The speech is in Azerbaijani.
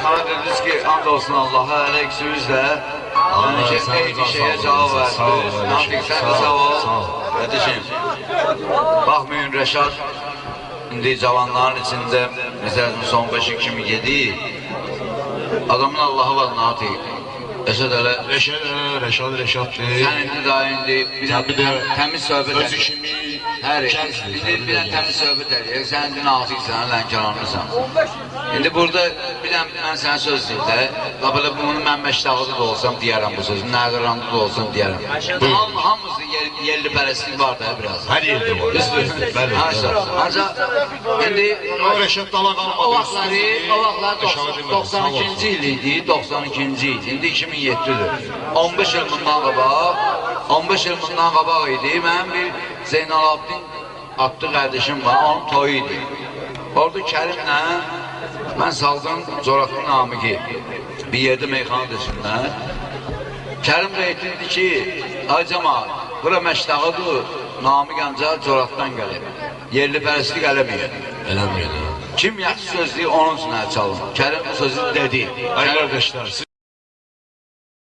meyxana dediniz ki, and olsun Allah'a, hələ ikisiniz də eyni şeyə cavab verdiniz. Natiq, sən də sağ ol. Qardeşim, baxmayın Rəşad, indi cavanların içində, məsələn, son 5 kimi gedir, adamın Allahı var Natiq. Rəşad hələ... Rəşaddır. Sən indi daha indi təmiz söhbət öz işimi bir dənə təmiz söhbət edək. Sən indi Natiqsən, Lənkəranlısan. İndi burada bir dənə mən sənə söz deyim də, belə bunu mən Məştağıda da olsam deyərəm bu sözü, Nəqəranda da olsam deyərəm. Hamımızda yerli pərəstlik var da biraz. Hər yerdə var. Ancaq indi o vaxtlar 92-ci il idi, 92-ci il, indi 2007-dir. 15 il bundan qabaq idi, mənim bir Zeynalabdin adlı qardeşim var, onun toyu idi. Orada Kərimlə mən saldım Coratlı Namiqi bir yerdə meyxana desinlə. Kərim reytindir ki, ay cəmaat, bura Məştağıdır, Namiq ancaq Coratdan gəlir. Yerli pərəstlik eləməyir. Eləməyir. Kim yaxşı söz deyir, onun üçün çalın. Kərim bu sözü dedi. Ay qardaşlar,